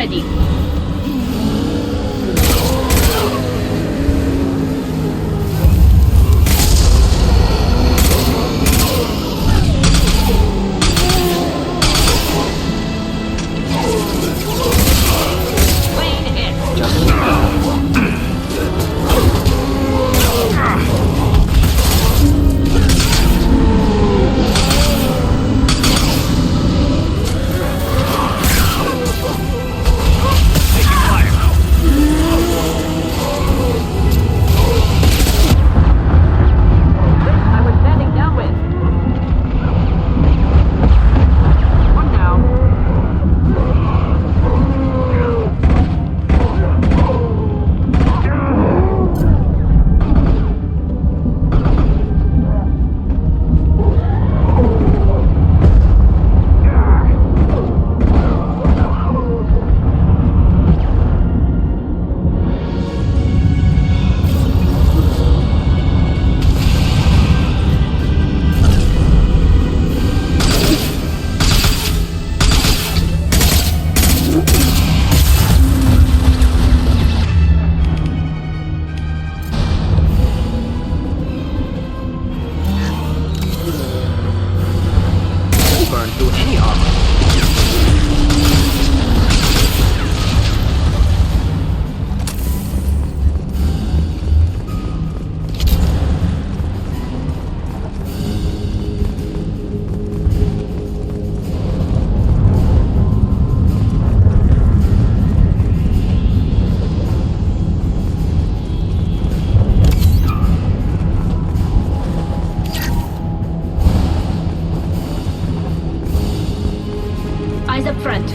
ready. Eyes up front.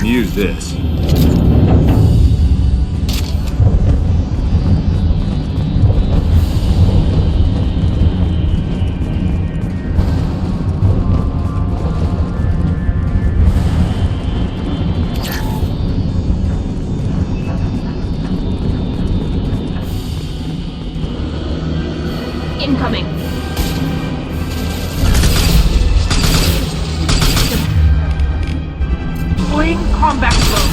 Use this. Incoming. Deploying combat mode.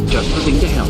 Just putting to help.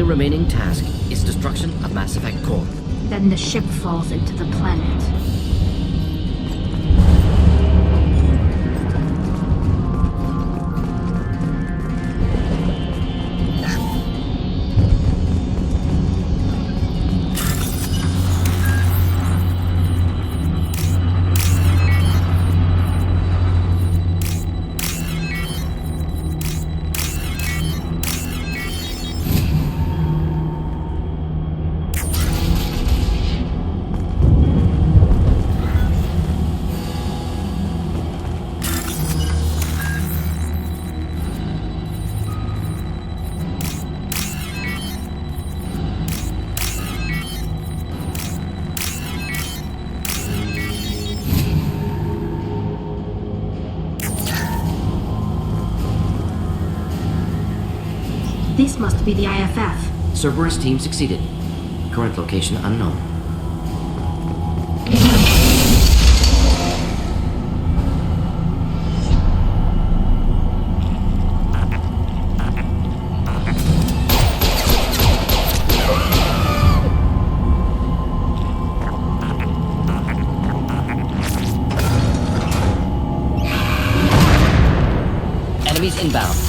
only remaining task is destruction of Mass Effect core. Then the ship falls into the planet. This must be the IFF. Cerberus team succeeded. Current location unknown. Enemies inbound.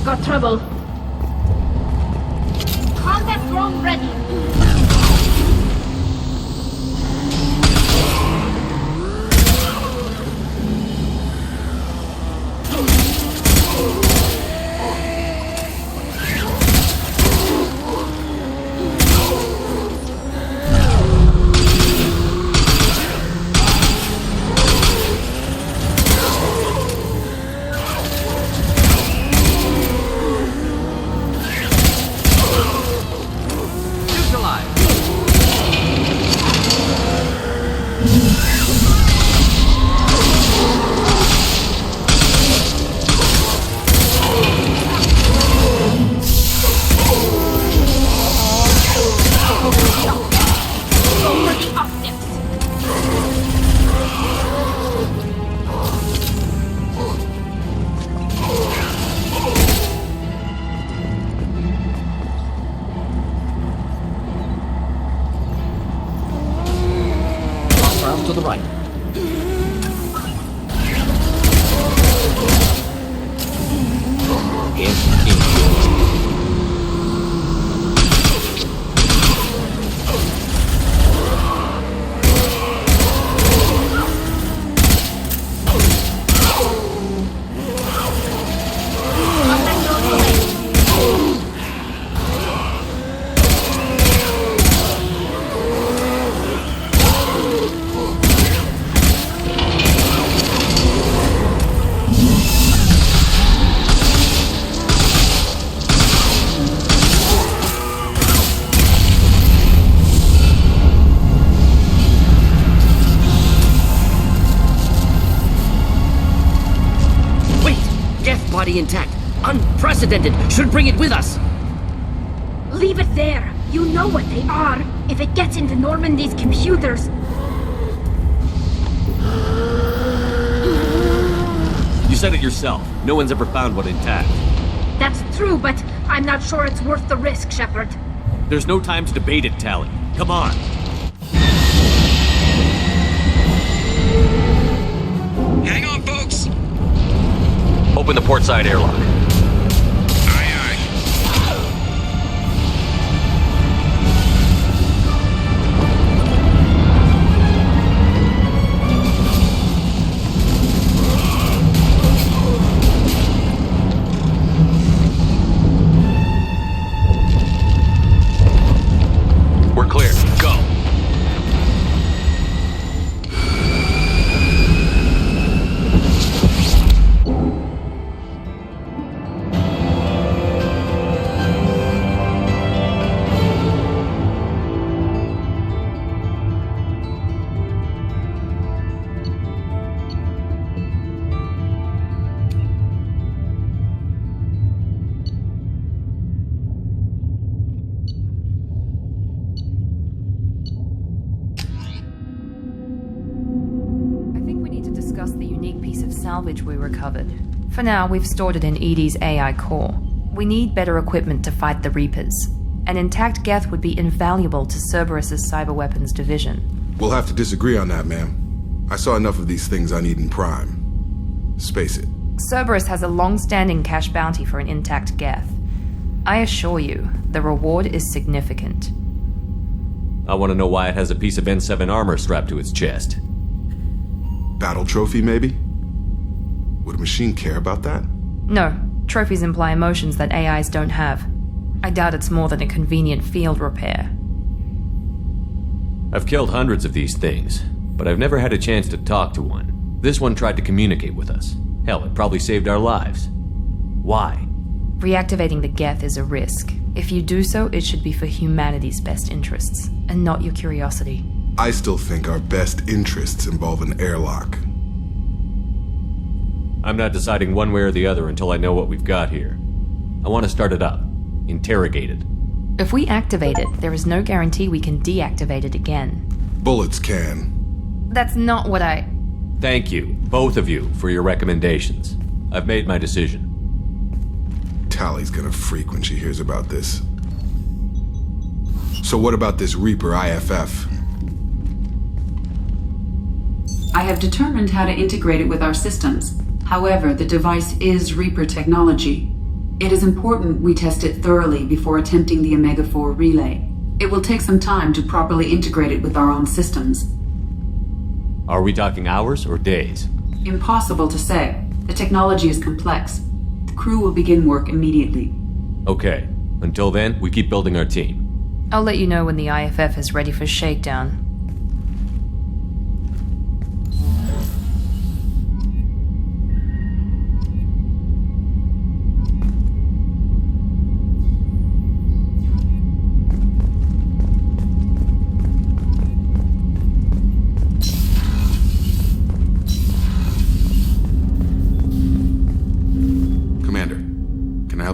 Got trouble. Combat drone ready. To the right. Body intact. Unprecedented. Should bring it with us. Leave it there. You know what they are. If it gets into Normandy's computers. You said it yourself. No one's ever found one intact. That's true, but I'm not sure it's worth the risk, Shepard. There's no time to debate it, Tally. Come on. Hang on, folks! Open the port side airlock. Aye, aye. We're clear. Go. Salvage we recovered. For now, we've stored it in Edie's AI core. We need better equipment to fight the Reapers. An intact Geth would be invaluable to Cerberus's cyber weapons division. We'll have to disagree on that, ma'am. I saw enough of these things I need in Prime. Space it. Cerberus has a long-standing cash bounty for an intact Geth. I assure you, the reward is significant. I want to know why it has a piece of N7 armor strapped to its chest. Battle trophy, maybe? Would a machine care about that? No. Trophies imply emotions that AIs don't have. I doubt it's more than a convenient field repair. I've killed hundreds of these things, but I've never had a chance to talk to one. This one tried to communicate with us. Hell, it probably saved our lives. Why? Reactivating the Geth is a risk. If you do so, it should be for humanity's best interests, and not your curiosity. I still think our best interests involve an airlock. I'm not deciding one way or the other until I know what we've got here. I want to start it up. Interrogate it. If we activate it, there is no guarantee we can deactivate it again. Bullets can. That's not what I... Thank you, both of you, for your recommendations. I've made my decision. Tally's gonna freak when she hears about this. So what about this Reaper IFF? I have determined how to integrate it with our systems. However, the device is Reaper technology. It is important we test it thoroughly before attempting the Omega-4 relay. It will take some time to properly integrate it with our own systems. Are we talking hours or days? Impossible to say. The technology is complex. The crew will begin work immediately. Okay. Until then, we keep building our team. I'll let you know when the IFF is ready for shakedown.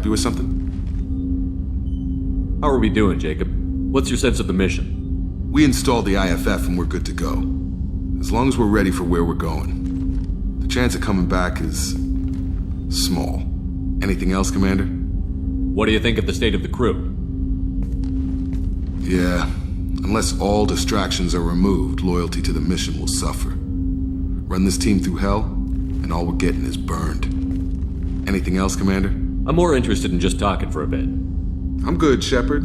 With something? How are we doing, Jacob? What's your sense of the mission? We installed the IFF and we're good to go. As long as we're ready for where we're going. The chance of coming back is... small. Anything else, Commander? What do you think of the state of the crew? Yeah. Unless all distractions are removed, loyalty to the mission will suffer. Run this team through hell, and all we're getting is burned. Anything else, Commander? I'm more interested in just talking for a bit. I'm good, Shepard.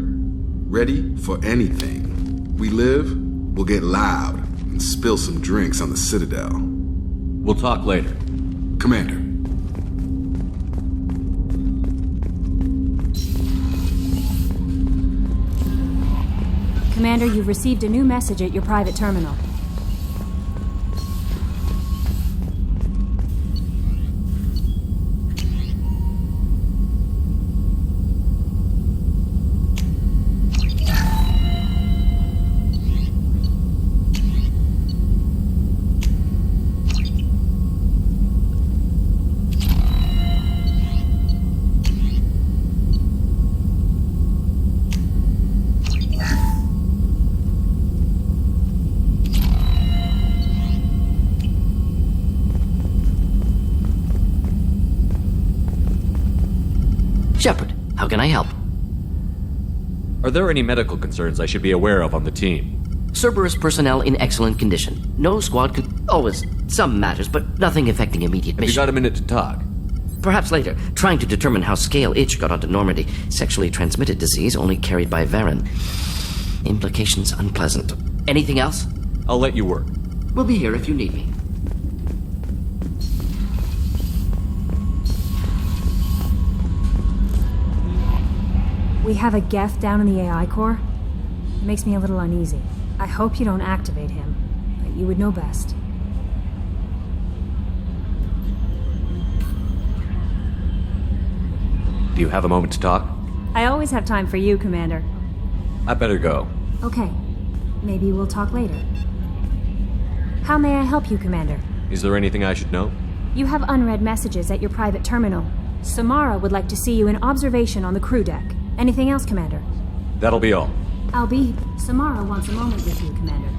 Ready for anything. We live, we'll get loud, and spill some drinks on the Citadel. We'll talk later. Commander. Commander, you've received a new message at your private terminal. Shepard, how can I help? Are there any medical concerns I should be aware of on the team? Cerberus personnel in excellent condition. No squad could... Always some matters, but nothing affecting immediate Have you mission. got a minute to talk? Perhaps later. Trying to determine how Scale Itch got onto Normandy. Sexually transmitted disease only carried by Varen. Implications unpleasant. Anything else? I'll let you work. We'll be here if you need me. We have a Geth down in the AI core. It makes me a little uneasy. I hope you don't activate him, but you would know best. Do you have a moment to talk? I always have time for you, Commander. I better go. Okay. Maybe we'll talk later. How may I help you, Commander? Is there anything I should know? You have unread messages at your private terminal. Samara would like to see you in observation on the crew deck. Anything else, Commander? That'll be all. Samara wants a moment with you, Commander.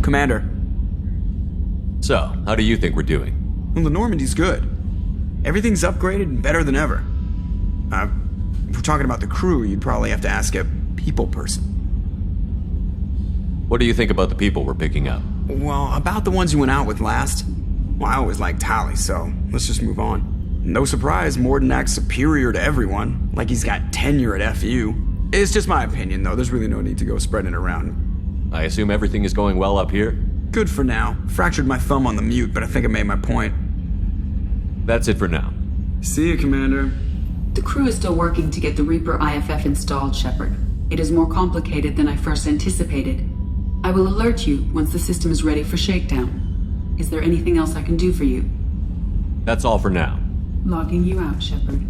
Commander. So, how do you think we're doing? Well, the Normandy's good. Everything's upgraded and better than ever. If we're talking about the crew, you'd probably have to ask a people person. What do you think about the people we're picking up? Well, about the ones you went out with last. Well, I always liked Tally, so let's just move on. No surprise, Morden acts superior to everyone, like he's got tenure at FU. It's just my opinion, though. There's really no need to go spreading it around. I assume everything is going well up here? Good for now. Fractured my thumb on the mute, but I think I made my point. That's it for now. See you, Commander. The crew is still working to get the Reaper IFF installed, Shepard. It is more complicated than I first anticipated. I will alert you once the system is ready for shakedown. Is there anything else I can do for you? That's all for now. Logging you out, Shepard.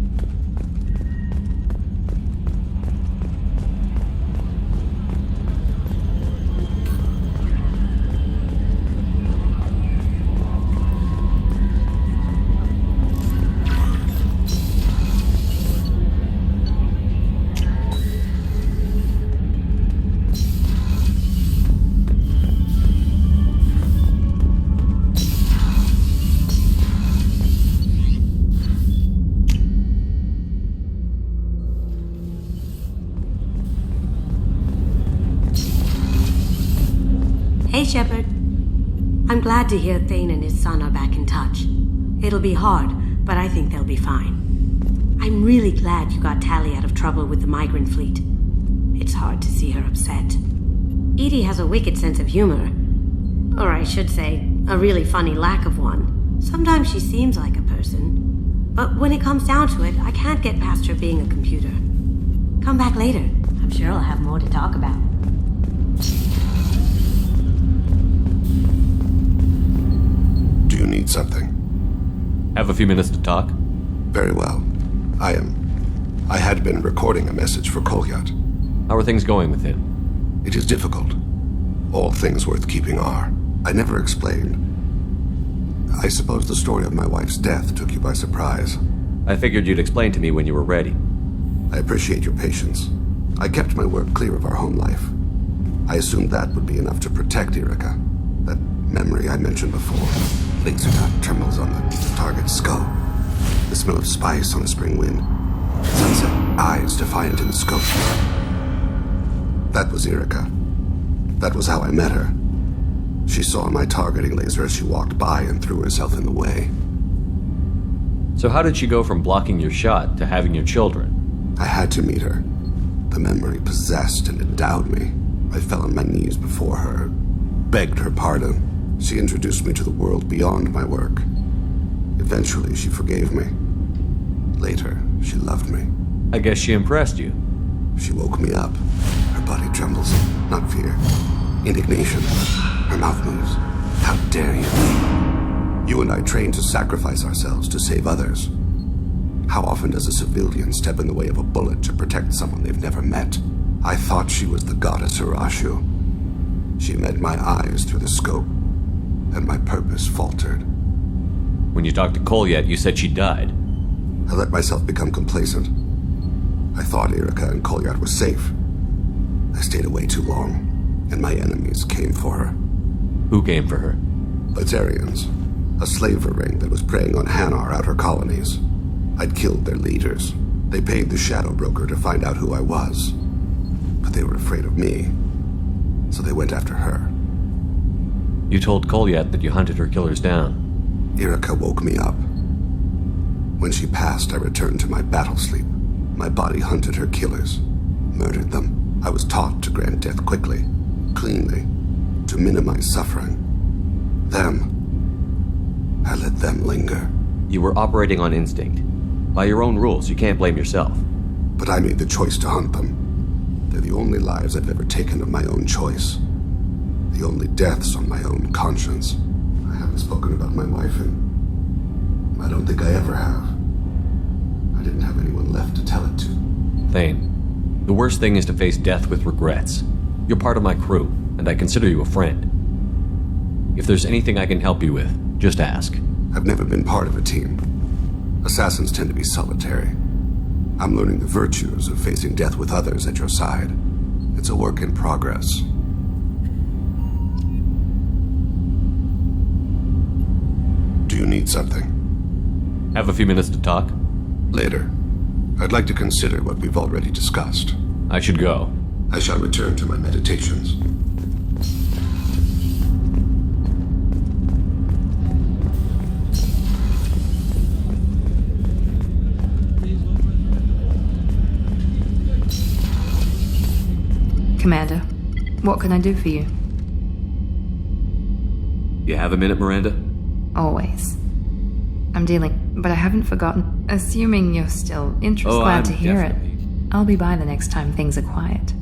Hey, Shepard. I'm glad to hear Thane and his son are back in touch. It'll be hard, but I think they'll be fine. I'm really glad you got Tally out of trouble with the migrant fleet. It's hard to see her upset. Edie has a wicked sense of humor. Or I should say, a really funny lack of one. Sometimes she seems like a person. But when it comes down to it, I can't get past her being a computer. Come back later. I'm sure I'll have more to talk about. Do you need something? Have a few minutes to talk? Very well. I had been recording a message for Kolyat. How are things going with him? It is difficult. All things worth keeping are. I never explained. I suppose the story of my wife's death took you by surprise. I figured you'd explain to me when you were ready. I appreciate your patience. I kept my work clear of our home life. I assumed that would be enough to protect Erica. That memory I mentioned before. Laser dot terminals on the target's skull. The smell of spice on a spring wind. Sunset. eyes defiant in the scope. That was Erica. That was how I met her. She saw my targeting laser as she walked by and threw herself in the way. So how did she go from blocking your shot to having your children? I had to meet her. The memory possessed and endowed me. I fell on my knees before her, begged her pardon. She introduced me to the world beyond my work. Eventually, she forgave me. Later, she loved me. I guess she impressed you. She woke me up. Her body trembles. Not fear. Indignation. Her mouth moves. How dare you? You and I trained to sacrifice ourselves to save others. How often does a civilian step in the way of a bullet to protect someone they've never met? I thought she was the goddess Urashu. She met my eyes through the scope, and my purpose faltered. When you talked to Kolyat, you said she died. I let myself become complacent. I thought Erica and Kolyat were safe. I stayed away too long, and my enemies came for her. Who came for her? Batarians, a slaver ring that was preying on Hanar outer colonies. I'd killed their leaders. They paid the Shadow Broker to find out who I was. But they were afraid of me, so they went after her. You told Kolyat that you hunted her killers down. Erica woke me up. When she passed, I returned to my battle sleep. My body hunted her killers, murdered them. I was taught to grant death quickly, cleanly, to minimize suffering. I let them linger. You were operating on instinct. By your own rules, you can't blame yourself. But I made the choice to hunt them. They're the only lives I've ever taken of my own choice. The only deaths on my own conscience. I haven't spoken about my wife, and I don't think I ever have. I didn't have anyone left to tell it to. Thane, the worst thing is to face death with regrets. You're part of my crew, and I consider you a friend. If there's anything I can help you with, just ask. I've never been part of a team. Assassins tend to be solitary. I'm learning the virtues of facing death with others at your side. It's a work in progress. Do you need something? Have a few minutes to talk? Later. I'd like to consider what we've already discussed. I should go. I shall return to my meditations. Commander, what can I do for you? You have a minute, Miranda? Always. I'm dealing, but I haven't forgotten. Assuming you're still interested, glad to hear it. I'll be by the next time things are quiet.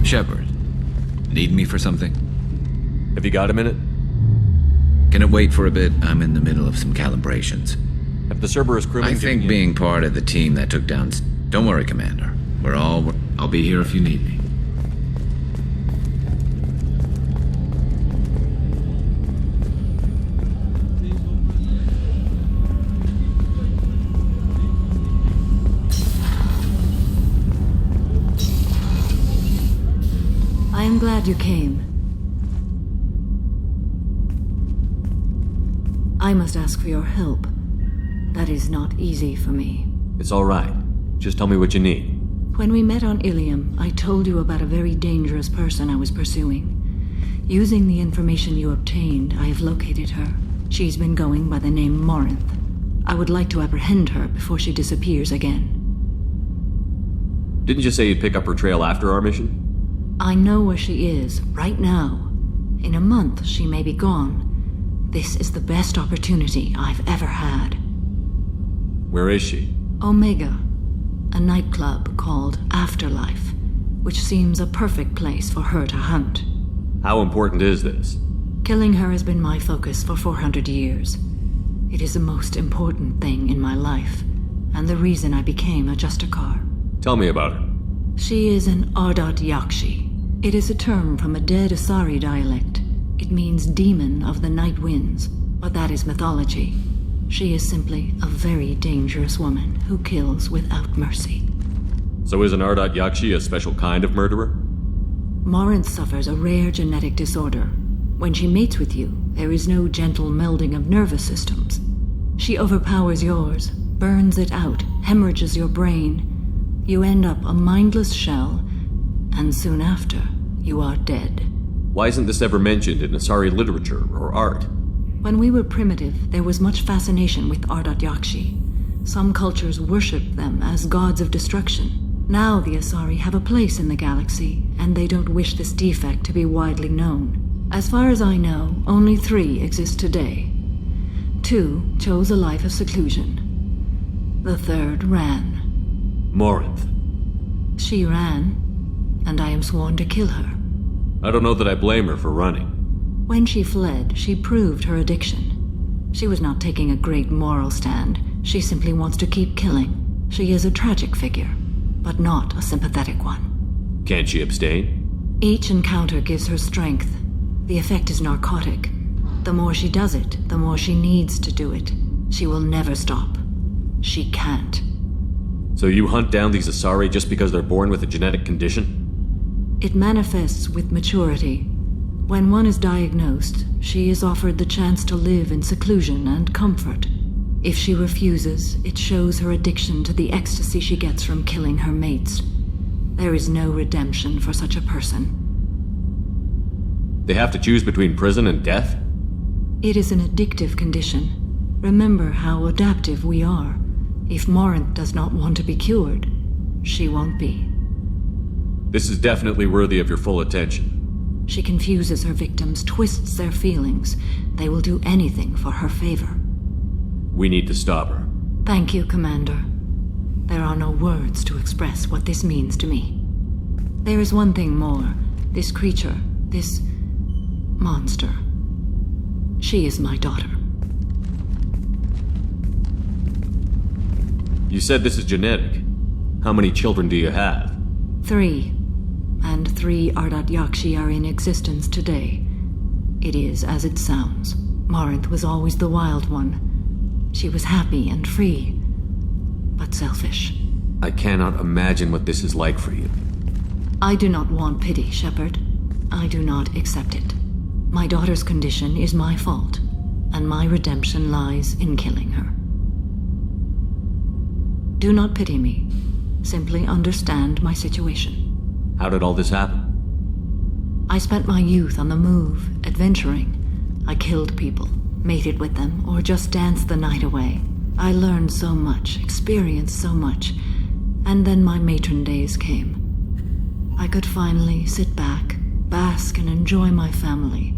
Shepard, need me for something? Have you got a minute? Can it wait for a bit? I'm in the middle of some calibrations. Have the Cerberus crewmen I think being part of the team that took down... Don't worry, Commander. I'll be here if you need me. I am glad you came. I must ask for your help. That is not easy for me. It's all right. Just tell me what you need. When we met on Ilium, I told you about a very dangerous person I was pursuing. Using the information you obtained, I have located her. She's been going by the name Morinth. I would like to apprehend her before she disappears again. Didn't you say you'd pick up her trail after our mission? I know where she is, right now. In a month, she may be gone. This is the best opportunity I've ever had. Where is she? Omega, a nightclub called Afterlife, which seems a perfect place for her to hunt. How important is this? Killing her has been my focus for 400 years. It is the most important thing in my life, and the reason I became a Justicar. Tell me about her. She is an Ardat Yakshi. It is a term from a dead Asari dialect. It means demon of the night winds, but that is mythology. She is simply a very dangerous woman who kills without mercy. So is an Ardat Yakshi a special kind of murderer? Morinth suffers a rare genetic disorder. When she mates with you, there is no gentle melding of nervous systems. She overpowers yours, burns it out, hemorrhages your brain. You end up a mindless shell, and soon after, you are dead. Why isn't this ever mentioned in Asari literature or art? When we were primitive, there was much fascination with Ardat Yakshi. Some cultures worshipped them as gods of destruction. Now the Asari have a place in the galaxy, and they don't wish this defect to be widely known. As far as I know, only 3 exist today. 2 chose a life of seclusion. The 3rd ran. Morinth. She ran, and I am sworn to kill her. I don't know that I blame her for running. When she fled, she proved her addiction. She was not taking a great moral stand. She simply wants to keep killing. She is a tragic figure, but not a sympathetic one. Can't she abstain? Each encounter gives her strength. The effect is narcotic. The more she does it, the more she needs to do it. She will never stop. She can't. So you hunt down these Asari just because they're born with a genetic condition? It manifests with maturity. When one is diagnosed, she is offered the chance to live in seclusion and comfort. If she refuses, it shows her addiction to the ecstasy she gets from killing her mates. There is no redemption for such a person. They have to choose between prison and death? It is an addictive condition. Remember how adaptive we are. If Morinth does not want to be cured, she won't be. This is definitely worthy of your full attention. She confuses her victims, twists their feelings. They will do anything for her favor. We need to stop her. Thank you, Commander. There are no words to express what this means to me. There is one thing more. This creature, this monster. She is my daughter. You said this is genetic. How many children do you have? 3. And 3 Ardat Yakshi are in existence today. It is as it sounds. Morinth was always the wild one. She was happy and free, but selfish. I cannot imagine what this is like for you. I do not want pity, Shepard. I do not accept it. My daughter's condition is my fault, and my redemption lies in killing her. Do not pity me. Simply understand my situation. How did all this happen? I spent my youth on the move, adventuring. I killed people, mated with them, or just danced the night away. I learned so much, experienced so much, and then my matron days came. I could finally sit back, bask and enjoy my family.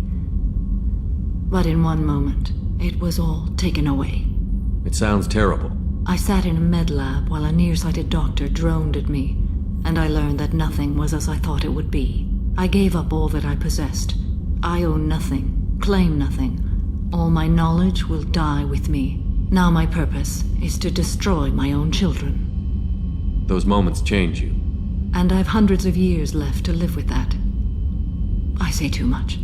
But in one moment, it was all taken away. It sounds terrible. I sat in a med lab while a nearsighted doctor droned at me, and I learned that nothing was as I thought it would be. I gave up all that I possessed. I own nothing, claim nothing. All my knowledge will die with me. Now my purpose is to destroy my own children. Those moments change you. And I've hundreds of years left to live with that. I say too much.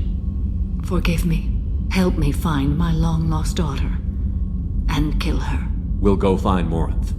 Forgive me. Help me find my long-lost daughter. And kill her. We'll go find Morinth.